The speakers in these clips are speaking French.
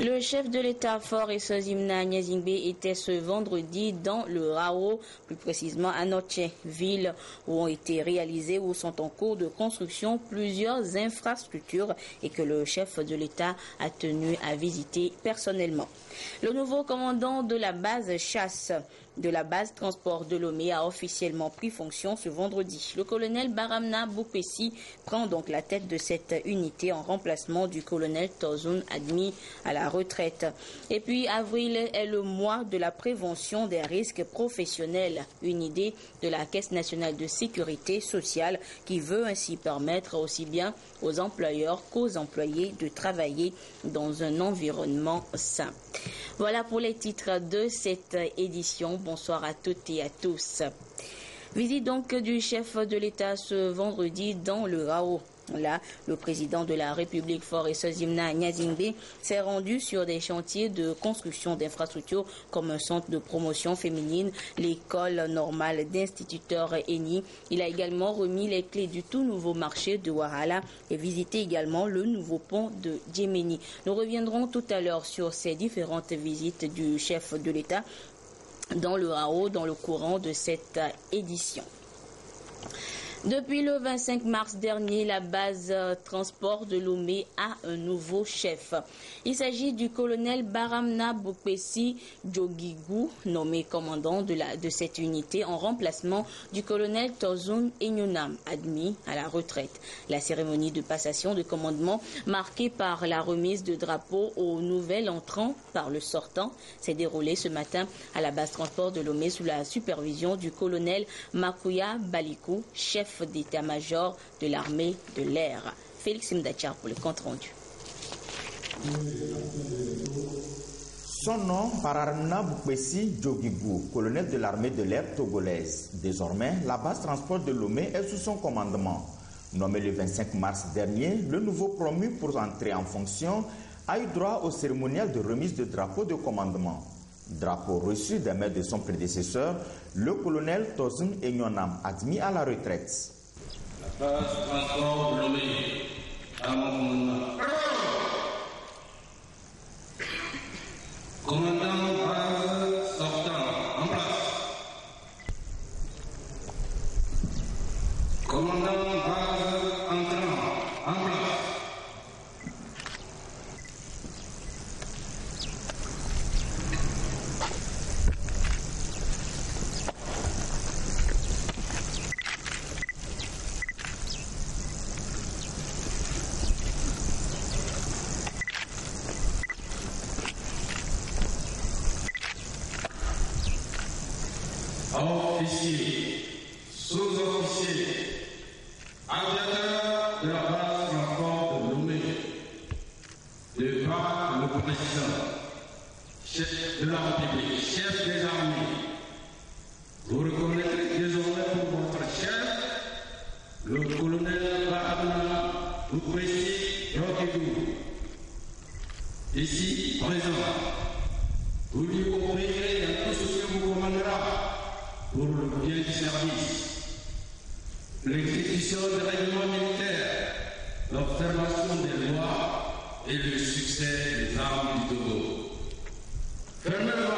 Le chef de l'État Faure Essozimna Nyazingbe était ce vendredi dans le Rao, plus précisément à Noche, ville où ont été réalisées ou sont en cours de construction plusieurs infrastructures et que le chef de l'État a tenu à visiter personnellement. Le nouveau commandant de la base chasse de la base transport de Lomé a officiellement pris fonction ce vendredi. Le colonel Baramna Boupessi prend donc la tête de cette unité en remplacement du colonel Tozoun admis à la retraite. Et puis avril est le mois de la prévention des risques professionnels, une idée de la Caisse nationale de sécurité sociale qui veut ainsi permettre aussi bien aux employeurs qu'aux employés de travailler dans un environnement sain. Voilà pour les titres de cette édition. Bonsoir à toutes et à tous. Visite donc du chef de l'État ce vendredi dans le Rao. Là, le président de la République Faure Essozimna Nyazingbe s'est rendu sur des chantiers de construction d'infrastructures comme un centre de promotion féminine, l'école normale d'instituteurs Eni. Il a également remis les clés du tout nouveau marché de Wahala et visité également le nouveau pont de Djemeni. Nous reviendrons tout à l'heure sur ces différentes visites du chef de l'État dans le Rao dans le courant de cette édition. Depuis le 25 mars dernier, la base transport de Lomé a un nouveau chef. Il s'agit du colonel Baramna Boupessi Djogigou, nommé commandant de cette unité en remplacement du colonel Tozoun Enyonam, admis à la retraite. La cérémonie de passation de commandement, marquée par la remise de drapeau au nouvel entrant par le sortant, s'est déroulée ce matin à la base transport de Lomé sous la supervision du colonel Makuya Balikou, chef d'état-major de l'armée de l'air. Félix Mdachar pour le compte rendu. Son nom, Baramna Boupessi Djogigou, colonel de l'armée de l'air togolaise. Désormais, la base transport de Lomé est sous son commandement. Nommé le 25 mars dernier, le nouveau promu pour entrer en fonction a eu droit au cérémonial de remise de drapeau de commandement. Drapeau reçu des mains de son prédécesseur, le colonel Tozoun Enyonam, admis à la retraite. La base transport de Lomé à mon commandement. Commandant base sortant en place. Commandant base entrant en place. Officiers, sous-officiers, aviateurs de la base transport de Lomé, de par le président, chef de la République, chef des armées, vous reconnaîtrez désormais pour votre chef le colonel Baramna Boupessi Djogigou, ici présent. Vous lui obéirez à tout ce que vous commandera pour le bien du service, l'exécution des règlements militaires, l'observation des lois et le succès des armes du Togo. Fermez-le.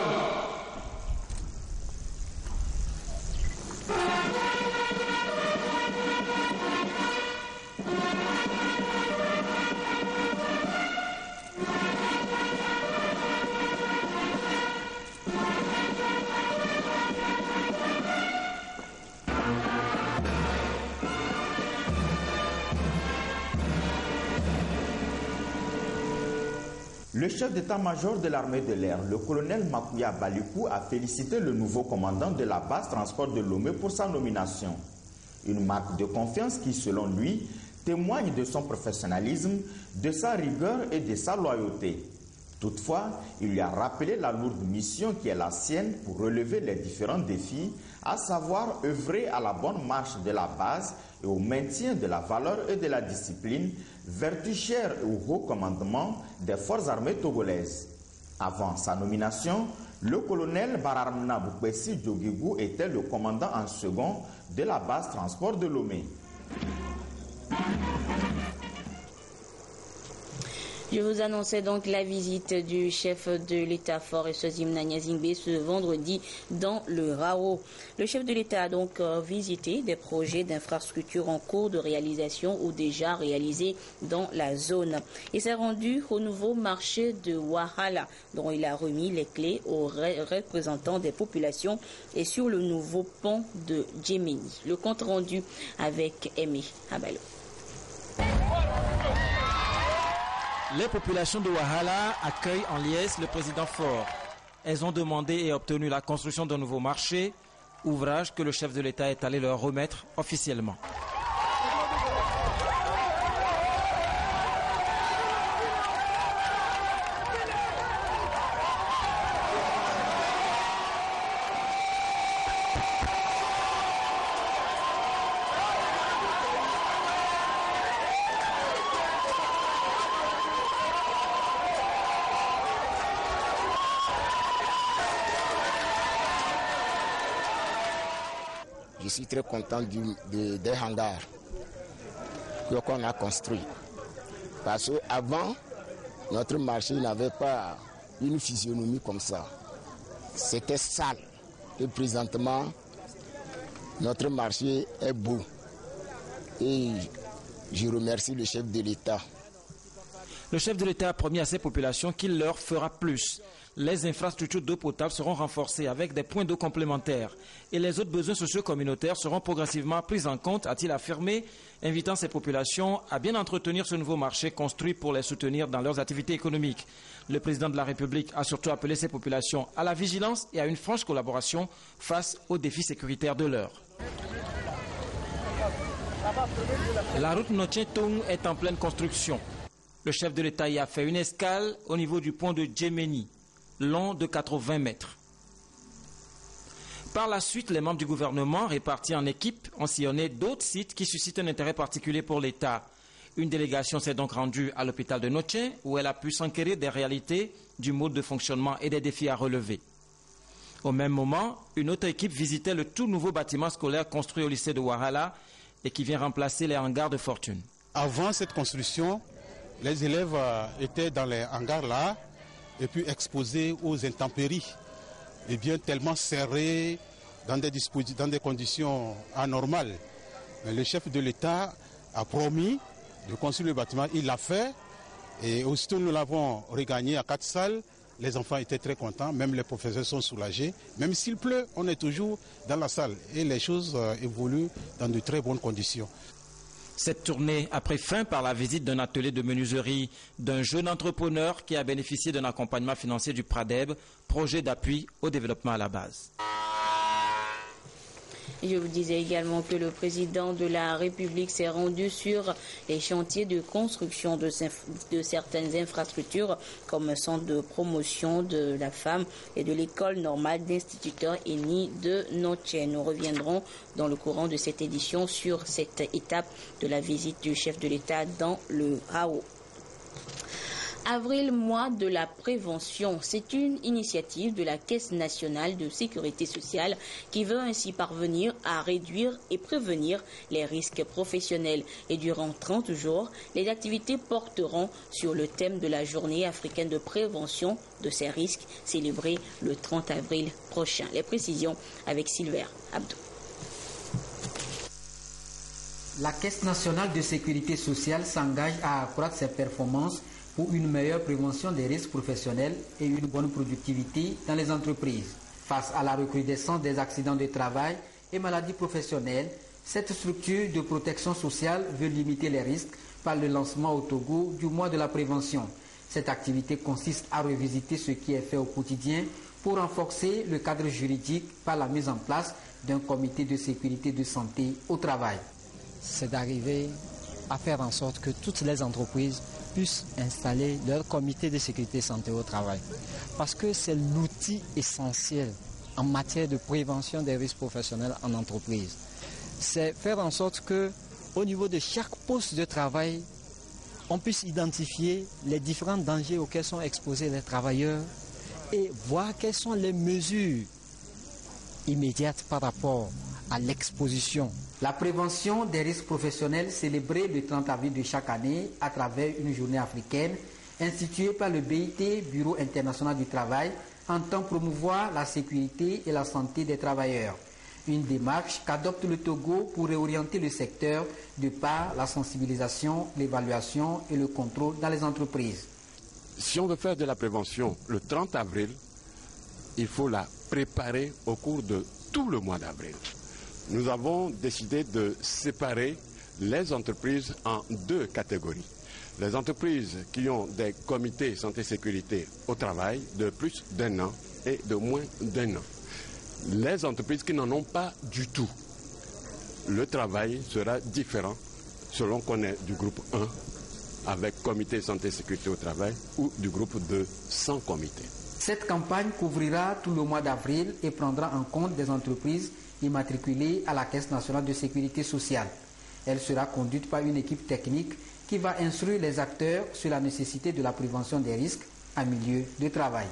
Le chef d'état-major de l'armée de l'air, le colonel Makuya Balikou, a félicité le nouveau commandant de la base transport de Lomé pour sa nomination. Une marque de confiance qui, selon lui, témoigne de son professionnalisme, de sa rigueur et de sa loyauté. Toutefois, il lui a rappelé la lourde mission qui est la sienne pour relever les différents défis, à savoir œuvrer à la bonne marche de la base et au maintien de la valeur et de la discipline, vertu chère au haut commandement des forces armées togolaises. Avant sa nomination, le colonel Baramna Boupessi Djogigou était le commandant en second de la base transport de Lomé. Je vous annonçais donc la visite du chef de l'État Forest Sozimna Nyazingbe ce vendredi dans le Rao. Le chef de l'État a donc visité des projets d'infrastructures en cours de réalisation ou déjà réalisés dans la zone. Il s'est rendu au nouveau marché de Wahala dont il a remis les clés aux représentants des populations et sur le nouveau pont de Djemeni. Le compte rendu avec Aimé Abalo. Les populations de Wahala accueillent en liesse le président Faure. Elles ont demandé et obtenu la construction d'un nouveau marché, ouvrage que le chef de l'État est allé leur remettre officiellement. Je suis très content des hangars qu'on a construits. Parce qu'avant, notre marché n'avait pas une physionomie comme ça. C'était sale. Et présentement, notre marché est beau. Et je remercie le chef de l'État. Le chef de l'État a promis à ses populations qu'il leur fera plus. Les infrastructures d'eau potable seront renforcées avec des points d'eau complémentaires et les autres besoins sociaux communautaires seront progressivement pris en compte, a-t-il affirmé, invitant ces populations à bien entretenir ce nouveau marché construit pour les soutenir dans leurs activités économiques. Le président de la République a surtout appelé ces populations à la vigilance et à une franche collaboration face aux défis sécuritaires de l'heure. La route Notché-Tung est en pleine construction. Le chef de l'État y a fait une escale au niveau du pont de Djemeni, long de 80 mètres. Par la suite, les membres du gouvernement, répartis en équipes, ont sillonné d'autres sites qui suscitent un intérêt particulier pour l'État. Une délégation s'est donc rendue à l'hôpital de Notché, où elle a pu s'enquérir des réalités, du mode de fonctionnement et des défis à relever. Au même moment, une autre équipe visitait le tout nouveau bâtiment scolaire construit au lycée de Wahala et qui vient remplacer les hangars de fortune. Avant cette construction, les élèves étaient dans les hangars là et puis exposés aux intempéries, et bien tellement serrés dans des conditions anormales. Mais le chef de l'État a promis de construire le bâtiment, il l'a fait et aussitôt nous l'avons regagné à 4 salles. Les enfants étaient très contents, même les professeurs sont soulagés. Même s'il pleut, on est toujours dans la salle et les choses évoluent dans de très bonnes conditions. Cette tournée a pris fin par la visite d'un atelier de menuiserie d'un jeune entrepreneur qui a bénéficié d'un accompagnement financier du PRADEB, projet d'appui au développement à la base. Je vous disais également que le président de la République s'est rendu sur les chantiers de construction de certaines infrastructures comme le centre de promotion de la femme et de l'école normale d'instituteurs ENI de Notché. Nous reviendrons dans le courant de cette édition sur cette étape de la visite du chef de l'État dans le Rao. Avril, mois de la prévention. C'est une initiative de la Caisse nationale de sécurité sociale qui veut ainsi parvenir à réduire et prévenir les risques professionnels. Et durant 30 jours, les activités porteront sur le thème de la journée africaine de prévention de ces risques, célébrée le 30 avril prochain. Les précisions avec Sylvain Abdou. La Caisse nationale de sécurité sociale s'engage à accroître ses performances pour une meilleure prévention des risques professionnels et une bonne productivité dans les entreprises. Face à la recrudescence des accidents de travail et maladies professionnelles, cette structure de protection sociale veut limiter les risques par le lancement au Togo du mois de la prévention. Cette activité consiste à revisiter ce qui est fait au quotidien pour renforcer le cadre juridique par la mise en place d'un comité de sécurité de santé au travail. C'est d'arriver à faire en sorte que toutes les entreprises puissent installer leur comité de sécurité santé au travail. Parce que c'est l'outil essentiel en matière de prévention des risques professionnels en entreprise. C'est faire en sorte qu'au niveau de chaque poste de travail, on puisse identifier les différents dangers auxquels sont exposés les travailleurs et voir quelles sont les mesures immédiates par rapport à l'exposition. La prévention des risques professionnels célébrée le 30 avril de chaque année à travers une journée africaine institué par le BIT, Bureau international du travail, entend promouvoir la sécurité et la santé des travailleurs. Une démarche qu'adopte le Togo pour réorienter le secteur de par la sensibilisation, l'évaluation et le contrôle dans les entreprises. Si on veut faire de la prévention le 30 avril, il faut la préparer au cours de tout le mois d'avril. Nous avons décidé de séparer les entreprises en deux catégories. Les entreprises qui ont des comités santé-sécurité au travail de plus d'1 an et de moins d'1 an. Les entreprises qui n'en ont pas du tout. Le travail sera différent selon qu'on est du groupe 1 avec comité santé-sécurité au travail ou du groupe 2 sans comité. Cette campagne couvrira tout le mois d'avril et prendra en compte des entreprises immatriculées à la Caisse nationale de sécurité sociale. Elle sera conduite par une équipe technique qui va instruire les acteurs sur la nécessité de la prévention des risques en milieu de travail.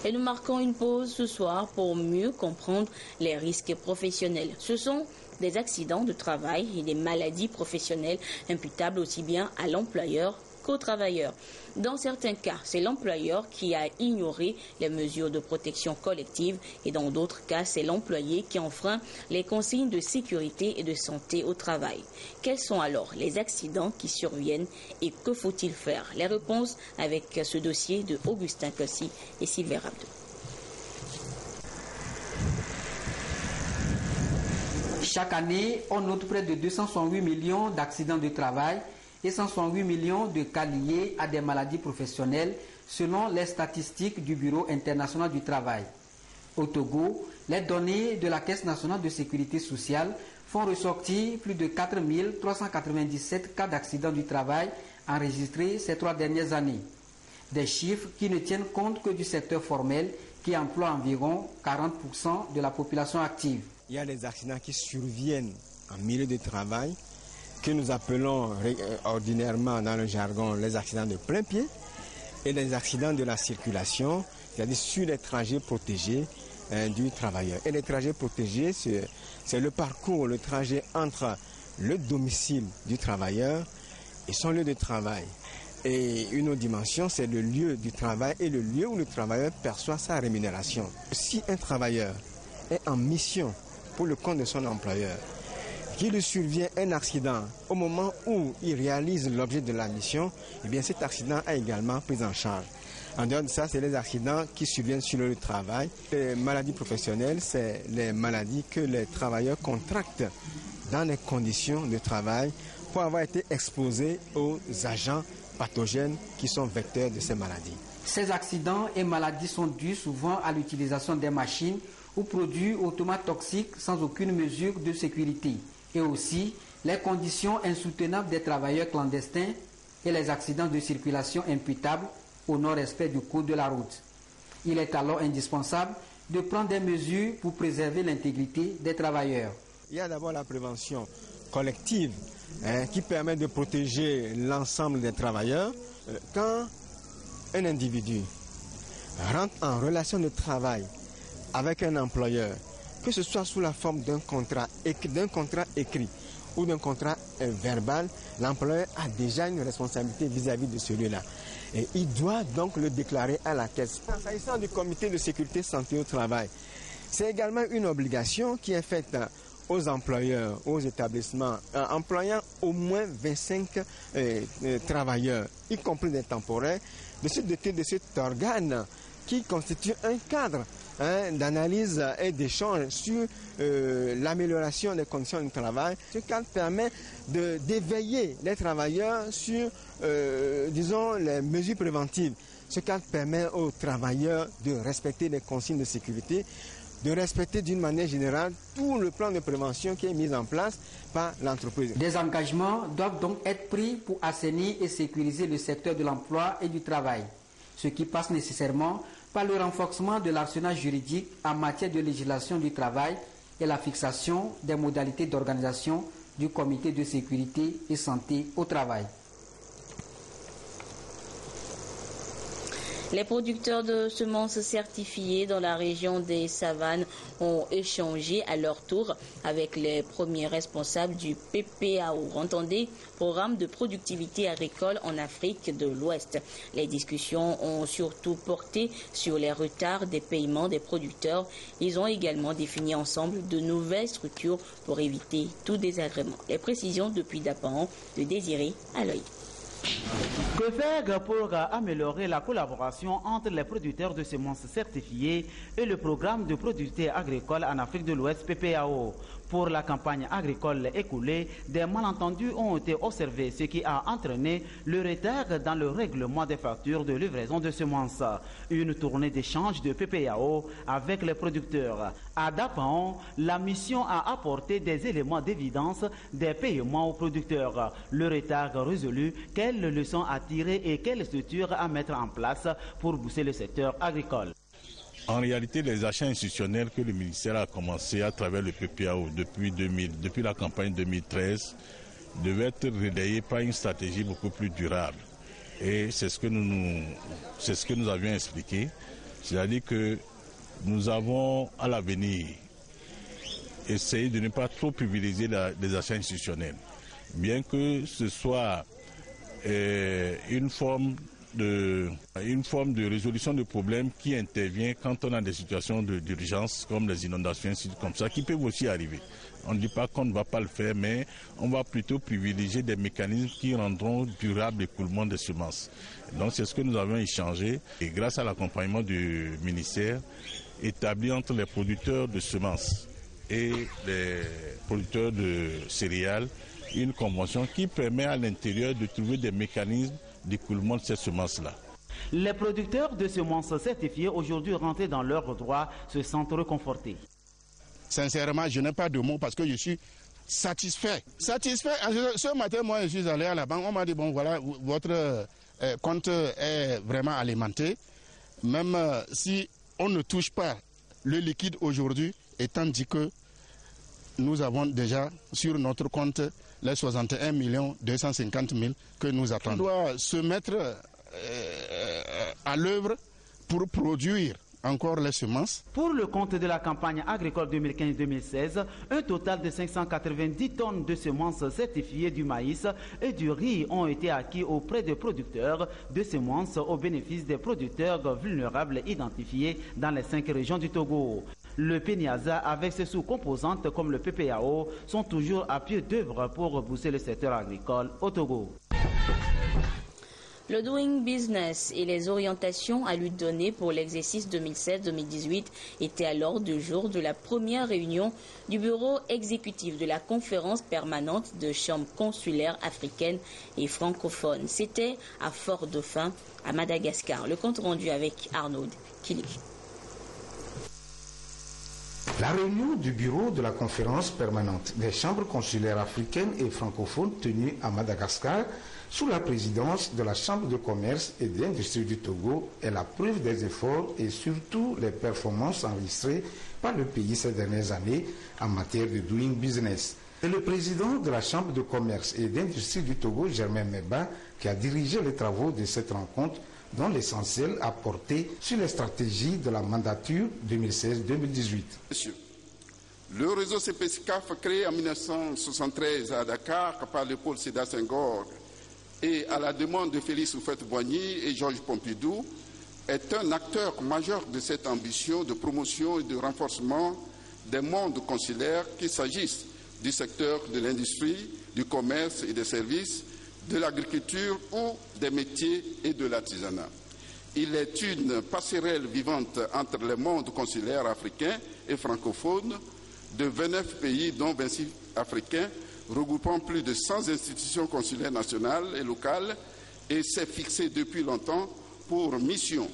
Et nous marquons une pause ce soir pour mieux comprendre les risques professionnels. Ce sont des accidents de travail et des maladies professionnelles imputables aussi bien à l'employeur qu'aux travailleurs. Dans certains cas, c'est l'employeur qui a ignoré les mesures de protection collective et dans d'autres cas, c'est l'employé qui enfreint les consignes de sécurité et de santé au travail. Quels sont alors les accidents qui surviennent et que faut-il faire? Les réponses avec ce dossier de Augustin Kossi et Sylvain Rabdou. Chaque année, on note près de 268 millions d'accidents de travail et 168 millions de cas liés à des maladies professionnelles selon les statistiques du Bureau international du travail. Au Togo, les données de la Caisse nationale de sécurité sociale font ressortir plus de 4 397 cas d'accidents du travail enregistrés ces 3 dernières années. Des chiffres qui ne tiennent compte que du secteur formel qui emploie environ 40% de la population active. Il y a des accidents qui surviennent en milieu de travail que nous appelons ordinairement dans le jargon les accidents de plein pied et les accidents de la circulation, c'est-à-dire sur les trajets protégés du travailleur. Et les trajets protégés, c'est le parcours, le trajet entre le domicile du travailleur et son lieu de travail. Et une autre dimension, c'est le lieu du travail et le lieu où le travailleur perçoit sa rémunération. Si un travailleur est en mission pour le compte de son employeur, qu'il lui survient un accident au moment où il réalise l'objet de la mission, eh bien cet accident a également pris en charge. En dehors de ça, c'est les accidents qui surviennent sur le travail. Les maladies professionnelles, c'est les maladies que les travailleurs contractent dans les conditions de travail pour avoir été exposés aux agents pathogènes qui sont vecteurs de ces maladies. Ces accidents et maladies sont dus souvent à l'utilisation des machines ou produits automates toxiques sans aucune mesure de sécurité. Et aussi les conditions insoutenables des travailleurs clandestins et les accidents de circulation imputables au non-respect du code de la route. Il est alors indispensable de prendre des mesures pour préserver l'intégrité des travailleurs. Il y a d'abord la prévention collective qui permet de protéger l'ensemble des travailleurs. Quand un individu rentre en relation de travail avec un employeur, que ce soit sous la forme d'un contrat écrit ou d'un contrat verbal, l'employeur a déjà une responsabilité vis-à-vis de celui-là. Et il doit donc le déclarer à la caisse. S'agissant du comité de sécurité santé au travail, c'est également une obligation qui est faite aux employeurs, aux établissements, employant au moins 25 travailleurs, y compris des temporaires, de se doter de cet organe qui constitue un cadre d'analyse et d'échange sur l'amélioration des conditions de travail. Ce cadre permet d'éveiller les travailleurs sur, disons, les mesures préventives. Ce cadre permet aux travailleurs de respecter les consignes de sécurité, de respecter d'une manière générale tout le plan de prévention qui est mis en place par l'entreprise. Des engagements doivent donc être pris pour assainir et sécuriser le secteur de l'emploi et du travail, ce qui passe nécessairement par le renforcement de l'arsenal juridique en matière de législation du travail et la fixation des modalités d'organisation du comité de sécurité et santé au travail. Les producteurs de semences certifiées dans la région des Savanes ont échangé à leur tour avec les premiers responsables du PPAO, entendez, Programme de productivité agricole en Afrique de l'Ouest. Les discussions ont surtout porté sur les retards des paiements des producteurs. Ils ont également défini ensemble de nouvelles structures pour éviter tout désagrément. Les précisions depuis Dapan de Désiré Aloy. Que faire pour améliorer la collaboration entre les producteurs de semences certifiées et le programme de productivité agricole en Afrique de l'Ouest PPAO? Pour la campagne agricole écoulée, des malentendus ont été observés, ce qui a entraîné le retard dans le règlement des factures de livraison de semences. Une tournée d'échange de PPAO avec les producteurs. À Dapan, la mission a apporté des éléments d'évidence des paiements aux producteurs. Le retard résolu, quelles leçons à tirer et quelles structures à mettre en place pour booster le secteur agricole? En réalité, les achats institutionnels que le ministère a commencé à travers le PPAO depuis la campagne 2013 devaient être relayés par une stratégie beaucoup plus durable. Et c'est ce que nous avions expliqué. C'est-à-dire que nous avons à l'avenir essayé de ne pas trop privilégier les achats institutionnels. Bien que ce soit une forme de résolution de problèmes qui intervient quand on a des situations d'urgence comme les inondations, comme ça, qui peuvent aussi arriver. On ne dit pas qu'on ne va pas le faire, mais on va plutôt privilégier des mécanismes qui rendront durable l'écoulement des semences. Donc c'est ce que nous avons échangé et grâce à l'accompagnement du ministère, établi entre les producteurs de semences et les producteurs de céréales, une convention qui permet à l'intérieur de trouver des mécanismes d'écoulement de ces semences-là. Les producteurs de semences certifiées aujourd'hui rentrés dans leurs droits se sentent réconfortés. Sincèrement, je n'ai pas de mots parce que je suis satisfait. Ce matin, moi, je suis allé à la banque. On m'a dit, bon, voilà, votre compte est vraiment alimenté. Même si on ne touche pas le liquide aujourd'hui, étant dit que nous avons déjà sur notre compte les 61 250 000 que nous attendons. On doit se mettre à l'œuvre pour produire encore les semences. Pour le compte de la campagne agricole 2015-2016, un total de 590 tonnes de semences certifiées du maïs et du riz ont été acquis auprès des producteurs de semences au bénéfice des producteurs vulnérables identifiés dans les 5 régions du Togo. Le PENIASA, avec ses sous-composantes comme le PPAO, sont toujours à pied d'œuvre pour booster le secteur agricole au Togo. Le Doing Business et les orientations à lui donner pour l'exercice 2016-2018 étaient à l'ordre du jour de la première réunion du bureau exécutif de la conférence permanente de chambres consulaires africaines et francophones. C'était à Fort-Dauphin, à Madagascar. Le compte rendu avec Arnaud Kili. La réunion du bureau de la conférence permanente des chambres consulaires africaines et francophones tenue à Madagascar sous la présidence de la Chambre de commerce et d'industrie du Togo est la preuve des efforts et surtout les performances enregistrées par le pays ces dernières années en matière de doing business. C'est le président de la Chambre de commerce et d'industrie du Togo, Germain Meba, qui a dirigé les travaux de cette rencontre dont l'essentiel a porté sur les stratégies de la mandature 2016-2018. Monsieur, le réseau CPSCAF créé en 1973 à Dakar par le pôle Sédar Senghor et à la demande de Félix Houphouët-Boigny et Georges Pompidou est un acteur majeur de cette ambition de promotion et de renforcement des mondes consulaires, qu'il s'agisse du secteur de l'industrie, du commerce et des services, de l'agriculture ou des métiers et de l'artisanat. Il est une passerelle vivante entre les mondes consulaires africains et francophones de 29 pays, dont 26 africains, regroupant plus de 100 institutions consulaires nationales et locales, et s'est fixé depuis longtemps pour mission,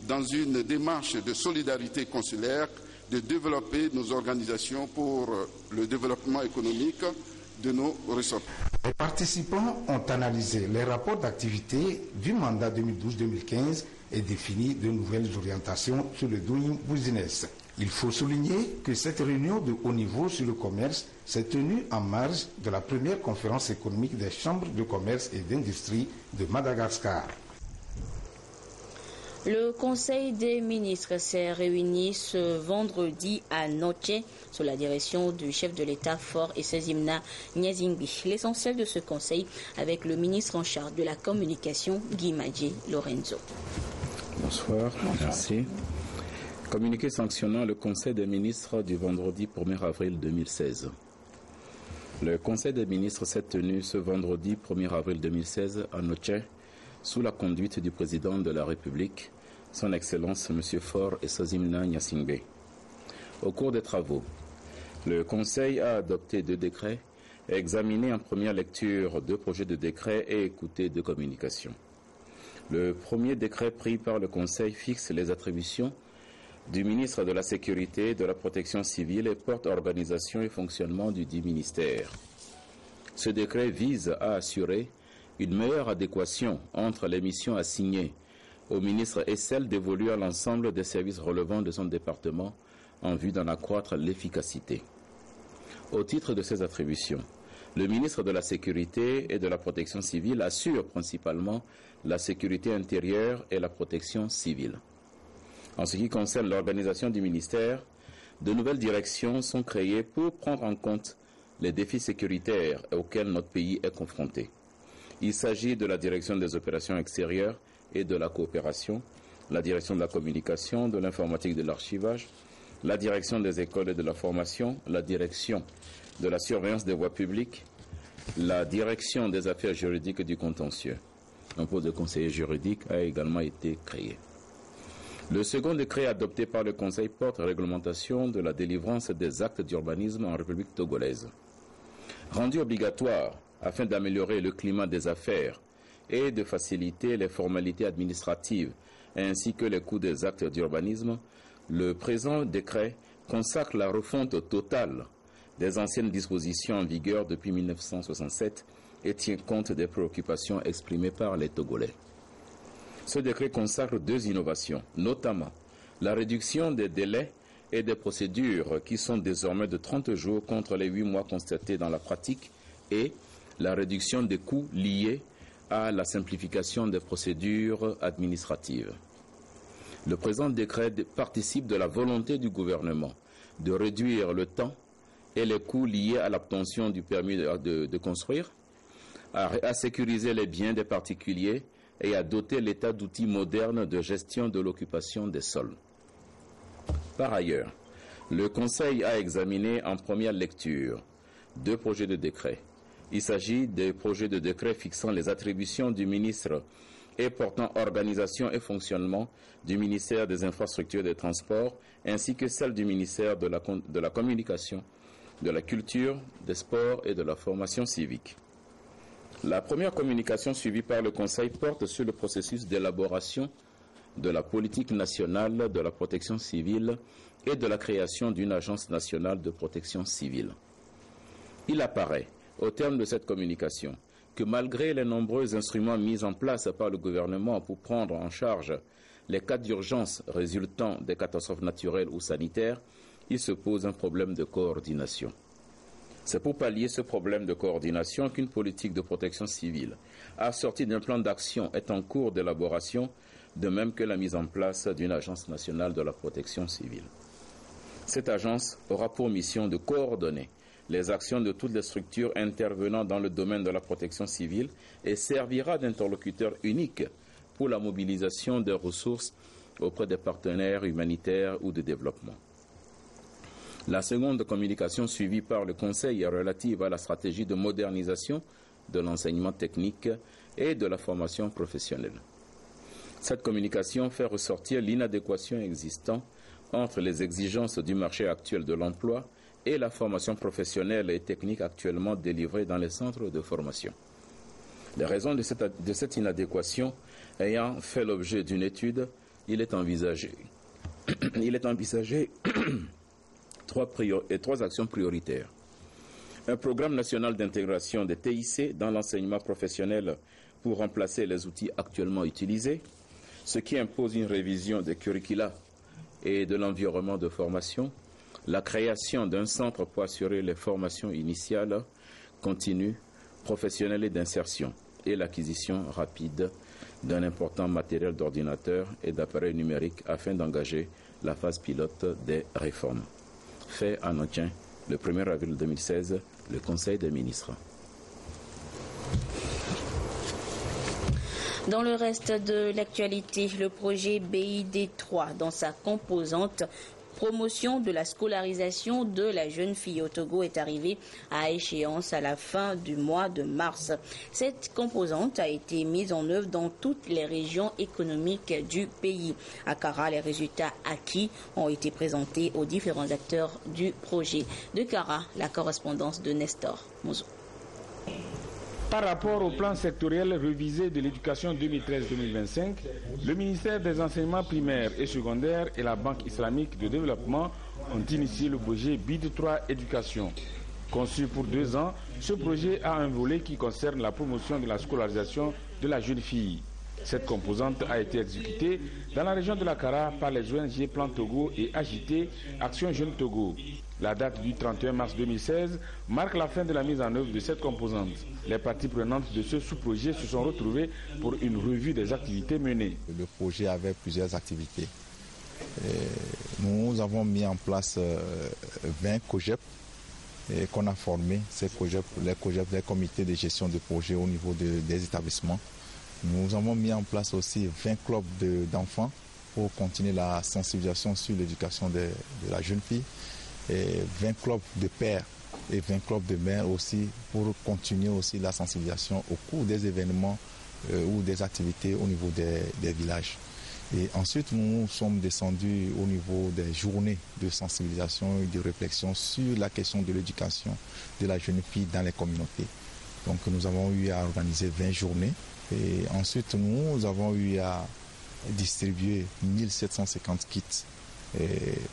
dans une démarche de solidarité consulaire, de développer nos organisations pour le développement économique de nos ressortissants. Les participants ont analysé les rapports d'activité du mandat 2012-2015 et défini de nouvelles orientations sur le doing business. Il faut souligner que cette réunion de haut niveau sur le commerce s'est tenue en marge de la première conférence économique des chambres de commerce et d'industrie de Madagascar. Le Conseil des ministres s'est réuni ce vendredi à Noche sous la direction du chef de l'État Faure Essozimna Nyazingbe. L'essentiel de ce conseil avec le ministre en charge de la communication, Guy Madje Lorenzo. Bonsoir, merci. Communiqué sanctionnant le Conseil des ministres du vendredi 1er avril 2016. Le Conseil des ministres s'est tenu ce vendredi 1er avril 2016 à Noche sous la conduite du président de la République, son Excellence M. Faure Essozimna Nyazingbe. Au cours des travaux, le Conseil a adopté 2 décrets, examiné en première lecture 2 projets de décrets et écouté 2 communications. Le premier décret pris par le Conseil fixe les attributions du ministre de la Sécurité et de la Protection civile et porte organisation et fonctionnement du dit ministère. Ce décret vise à assurer une meilleure adéquation entre les missions assignées au ministre et celles dévolues à l'ensemble des services relevant de son département en vue d'en accroître l'efficacité. Au titre de ces attributions, le ministre de la Sécurité et de la Protection civile assure principalement la sécurité intérieure et la protection civile. En ce qui concerne l'organisation du ministère, de nouvelles directions sont créées pour prendre en compte les défis sécuritaires auxquels notre pays est confronté. Il s'agit de la direction des opérations extérieures et de la coopération, la direction de la communication, de l'informatique et de l'archivage, la direction des écoles et de la formation, la direction de la surveillance des voies publiques, la direction des affaires juridiques et du contentieux. Un poste de conseiller juridique a également été créé. Le second décret adopté par le Conseil porte réglementation de la délivrance des actes d'urbanisme en République togolaise. Rendu obligatoire afin d'améliorer le climat des affaires et de faciliter les formalités administratives ainsi que les coûts des actes d'urbanisme, le présent décret consacre la refonte totale des anciennes dispositions en vigueur depuis 1967 et tient compte des préoccupations exprimées par les Togolais. Ce décret consacre 2 innovations, notamment la réduction des délais et des procédures qui sont désormais de 30 jours contre les 8 mois constatés dans la pratique et la réduction des coûts liés à la simplification des procédures administratives. Le présent décret participe de la volonté du gouvernement de réduire le temps et les coûts liés à l'obtention du permis de construire, à sécuriser les biens des particuliers et à doter l'État d'outils modernes de gestion de l'occupation des sols. Par ailleurs, le Conseil a examiné en première lecture 2 projets de décret. Il s'agit des projets de décret fixant les attributions du ministre et portant organisation et fonctionnement du ministère des Infrastructures et des Transports, ainsi que celles du ministère de la Communication, de la Culture, des Sports et de la Formation civique. La première communication suivie par le Conseil porte sur le processus d'élaboration de la politique nationale de la protection civile et de la création d'une agence nationale de protection civile. Il apparaît, au terme de cette communication, que malgré les nombreux instruments mis en place par le gouvernement pour prendre en charge les cas d'urgence résultant des catastrophes naturelles ou sanitaires, il se pose un problème de coordination. C'est pour pallier ce problème de coordination qu'une politique de protection civile, assortie d'un plan d'action, est en cours d'élaboration, de même que la mise en place d'une agence nationale de la protection civile. Cette agence aura pour mission de coordonner les actions de toutes les structures intervenant dans le domaine de la protection civile et servira d'interlocuteur unique pour la mobilisation des ressources auprès des partenaires humanitaires ou de développement. La seconde communication suivie par le Conseil est relative à la stratégie de modernisation de l'enseignement technique et de la formation professionnelle. Cette communication fait ressortir l'inadéquation existante entre les exigences du marché actuel de l'emploi et la formation professionnelle et technique actuellement délivrée dans les centres de formation. Les raisons de cette inadéquation ayant fait l'objet d'une étude, il est envisagé 3 actions prioritaires. Un programme national d'intégration des TIC dans l'enseignement professionnel pour remplacer les outils actuellement utilisés, ce qui impose une révision des curricula et de l'environnement de formation, la création d'un centre pour assurer les formations initiales, continues, professionnelles et d'insertion, et l'acquisition rapide d'un important matériel d'ordinateur et d'appareils numériques afin d'engager la phase pilote des réformes. Fait à Notien le 1er avril 2016, le Conseil des ministres. Dans le reste de l'actualité, le projet BID3, dans sa composante promotion de la scolarisation de la jeune fille au Togo, est arrivé à échéance à la fin du mois de mars. Cette composante a été mise en œuvre dans toutes les régions économiques du pays. À Kara, les résultats acquis ont été présentés aux différents acteurs du projet. De Kara, la correspondance de Nestor Mozo. Par rapport au plan sectoriel révisé de l'éducation 2013-2025, le ministère des enseignements primaires et secondaires et la Banque islamique de développement ont initié le projet BID3 Éducation. Conçu pour 2 ans, ce projet a un volet qui concerne la promotion de la scolarisation de la jeune fille. Cette composante a été exécutée dans la région de la Kara par les ONG Plan Togo et AJT Action Jeune Togo. La date du 31 mars 2016 marque la fin de la mise en œuvre de cette composante. Les parties prenantes de ce sous-projet se sont retrouvées pour une revue des activités menées. Le projet avait plusieurs activités. Nous avons mis en place 20 COGEP qu'on a formés. Ces COGEP, les comités de gestion de projet au niveau des établissements. Nous avons mis en place aussi 20 clubs d'enfants pour continuer la sensibilisation sur l'éducation de la jeune fille. Et 20 clubs de pères et 20 clubs de mères aussi pour continuer aussi la sensibilisation au cours des événements ou des activités au niveau des villages. Et ensuite, nous sommes descendus au niveau des journées de sensibilisation et de réflexion sur la question de l'éducation de la jeune fille dans les communautés. Donc nous avons eu à organiser 20 journées et ensuite nous avons eu à distribuer 1750 kits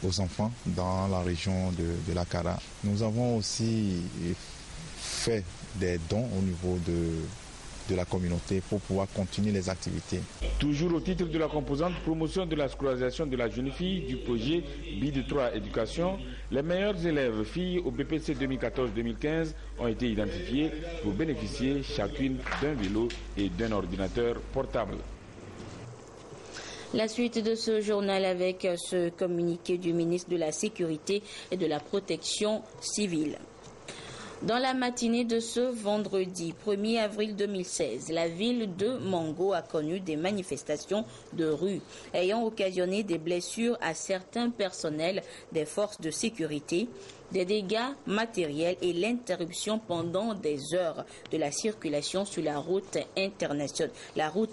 aux enfants dans la région de la Kara. Nous avons aussi fait des dons au niveau de la communauté pour pouvoir continuer les activités. Toujours au titre de la composante promotion de la scolarisation de la jeune fille du projet BID3 Éducation, les meilleurs élèves filles au BPC 2014-2015 ont été identifiés pour bénéficier chacune d'un vélo et d'un ordinateur portable. La suite de ce journal avec ce communiqué du ministre de la Sécurité et de la Protection civile. Dans la matinée de ce vendredi 1er avril 2016, la ville de Mango a connu des manifestations de rue ayant occasionné des blessures à certains personnels des forces de sécurité, des dégâts matériels et l'interruption pendant des heures de la circulation sur la route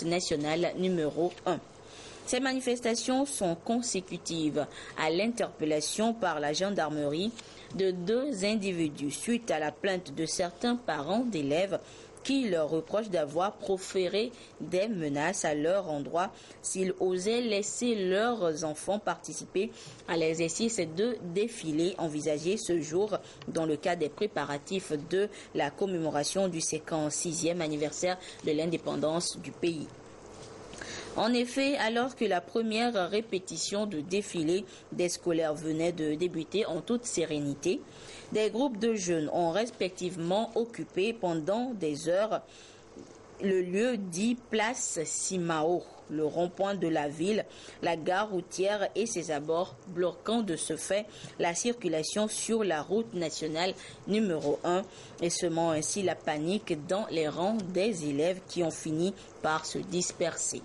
nationale numéro 1. Ces manifestations sont consécutives à l'interpellation par la gendarmerie de 2 individus suite à la plainte de certains parents d'élèves qui leur reprochent d'avoir proféré des menaces à leur endroit s'ils osaient laisser leurs enfants participer à l'exercice de défilés envisagés ce jour dans le cadre des préparatifs de la commémoration du 56e anniversaire de l'indépendance du pays. En effet, alors que la première répétition de défilé des scolaires venait de débuter en toute sérénité, des groupes de jeunes ont respectivement occupé pendant des heures le lieu dit Place Simao, le rond-point de la ville, la gare routière et ses abords, bloquant de ce fait la circulation sur la route nationale numéro 1 et semant ainsi la panique dans les rangs des élèves qui ont fini par se disperser.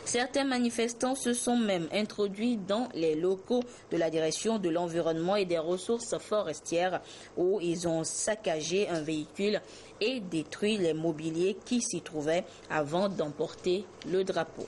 Certains manifestants se sont même introduits dans les locaux de la direction de l'environnement et des ressources forestières où ils ont saccagé un véhicule et détruit les mobiliers qui s'y trouvaient avant d'emporter le drapeau.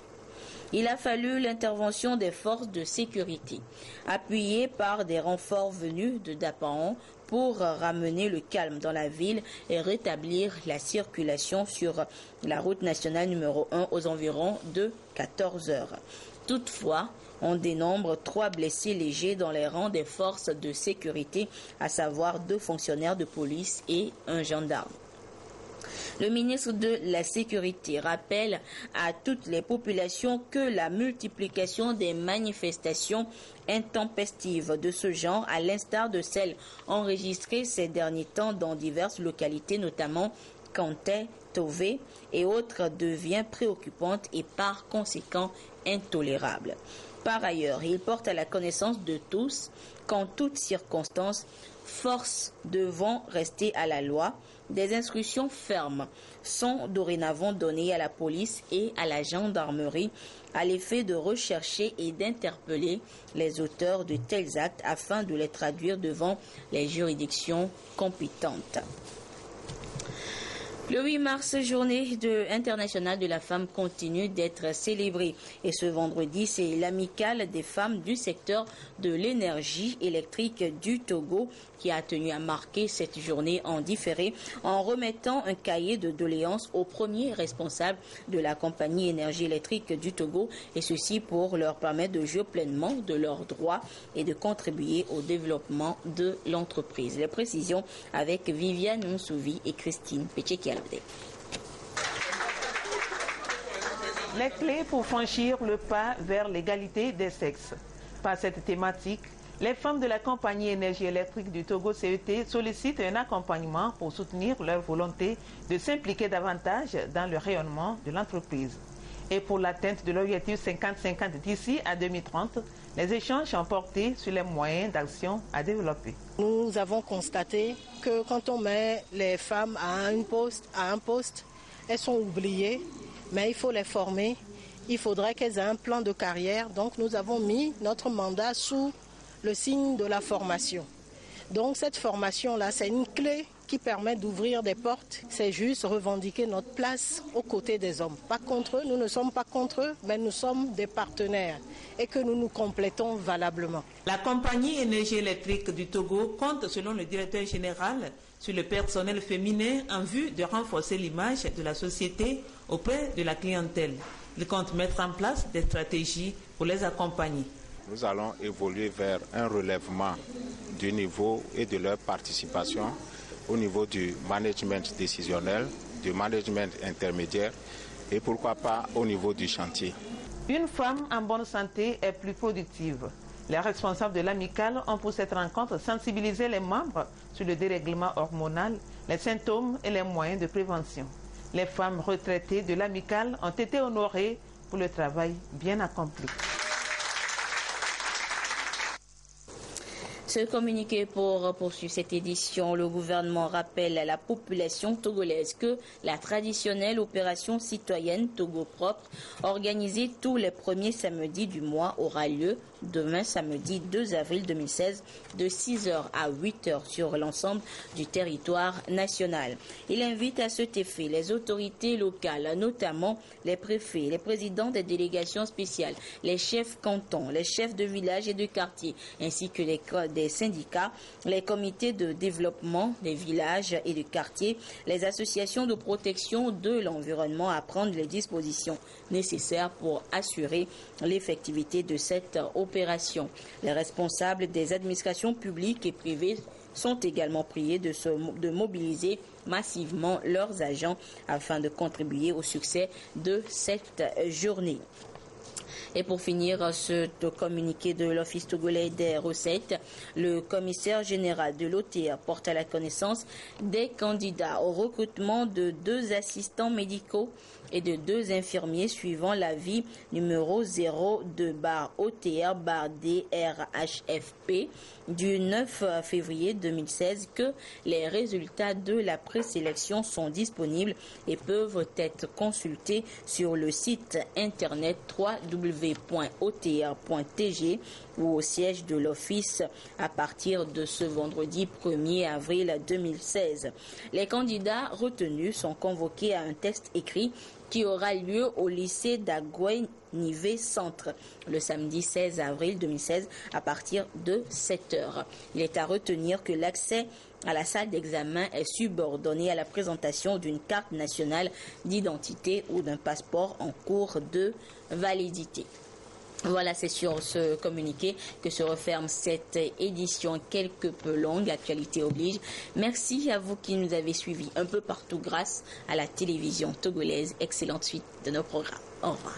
Il a fallu l'intervention des forces de sécurité, appuyées par des renforts venus de Dapaon, pour ramener le calme dans la ville et rétablir la circulation sur la route nationale numéro 1 aux environs de 14 heures. Toutefois, on dénombre 3 blessés légers dans les rangs des forces de sécurité, à savoir 2 fonctionnaires de police et un gendarme. Le ministre de la Sécurité rappelle à toutes les populations que la multiplication des manifestations intempestives de ce genre, à l'instar de celles enregistrées ces derniers temps dans diverses localités, notamment Kanté, Tové et autres devient préoccupante et par conséquent intolérable. Par ailleurs, il porte à la connaissance de tous qu'en toutes circonstances, force devant rester à la loi, des instructions fermes sont dorénavant données à la police et à la gendarmerie à l'effet de rechercher et d'interpeller les auteurs de tels actes afin de les traduire devant les juridictions compétentes. Le 8 mars, journée internationale de la femme continue d'être célébrée. Et ce vendredi, c'est l'amicale des femmes du secteur de l'énergie électrique du Togo qui a tenu à marquer cette journée en différé en remettant un cahier de doléances aux premiers responsables de la compagnie énergie électrique du Togo, et ceci pour leur permettre de jouir pleinement de leurs droits et de contribuer au développement de l'entreprise. Les précisions avec Viviane Moussouvi et Christine Péché-Kialde. Les clés pour franchir le pas vers l'égalité des sexes. Par cette thématique, les femmes de la compagnie énergie électrique du Togo CET sollicitent un accompagnement pour soutenir leur volonté de s'impliquer davantage dans le rayonnement de l'entreprise. Et pour l'atteinte de l'objectif 50-50 d'ici à 2030, les échanges ont porté sur les moyens d'action à développer. Nous avons constaté que quand on met les femmes à un poste, elles sont oubliées, mais il faut les former. Il faudrait qu'elles aient un plan de carrière. Donc nous avons mis notre mandat sous le signe de la formation. Donc cette formation-là, c'est une clé qui permet d'ouvrir des portes. C'est juste revendiquer notre place aux côtés des hommes. Pas contre eux, nous ne sommes pas contre eux, mais nous sommes des partenaires et que nous nous complétons valablement. La compagnie énergie électrique du Togo compte, selon le directeur général, sur le personnel féminin en vue de renforcer l'image de la société auprès de la clientèle. Il compte mettre en place des stratégies pour les accompagner. Nous allons évoluer vers un relèvement du niveau et de leur participation au niveau du management décisionnel, du management intermédiaire et pourquoi pas au niveau du chantier. Une femme en bonne santé est plus productive. Les responsables de l'amicale ont pour cette rencontre sensibilisé les membres sur le dérèglement hormonal, les symptômes et les moyens de prévention. Les femmes retraitées de l'amicale ont été honorées pour le travail bien accompli. Ce communiqué pour poursuivre cette édition, le gouvernement rappelle à la population togolaise que la traditionnelle opération citoyenne Togo Propre, organisée tous les premiers samedis du mois, aura lieu demain samedi 2 avril 2016 de 6h à 8h sur l'ensemble du territoire national. Il invite à cet effet les autorités locales, notamment les préfets, les présidents des délégations spéciales, les chefs cantons, les chefs de village et de quartier, ainsi que des syndicats, les comités de développement des villages et de quartiers, les associations de protection de l'environnement à prendre les dispositions nécessaires pour assurer l'effectivité de cette opération. Les responsables des administrations publiques et privées sont également priés de mobiliser massivement leurs agents afin de contribuer au succès de cette journée. Et pour finir, ce communiqué de l'Office togolais des recettes, le commissaire général de l'OTR porte à la connaissance des candidats au recrutement de 2 assistants médicaux et de 2 infirmiers suivant l'avis numéro 02-OTR-DRHFP du 9 février 2016 que les résultats de la présélection sont disponibles et peuvent être consultés sur le site internet www.otr.tg ou au siège de l'Office à partir de ce vendredi 1er avril 2016. Les candidats retenus sont convoqués à un test écrit qui aura lieu au lycée d'Agoué-Nivé Centre le samedi 16 avril 2016 à partir de 7h. Il est à retenir que l'accès à la salle d'examen est subordonné à la présentation d'une carte nationale d'identité ou d'un passeport en cours de validité. Voilà, c'est sur ce communiqué que se referme cette édition quelque peu longue, actualité oblige. Merci à vous qui nous avez suivis un peu partout grâce à la télévision togolaise. Excellente suite de nos programmes. Au revoir.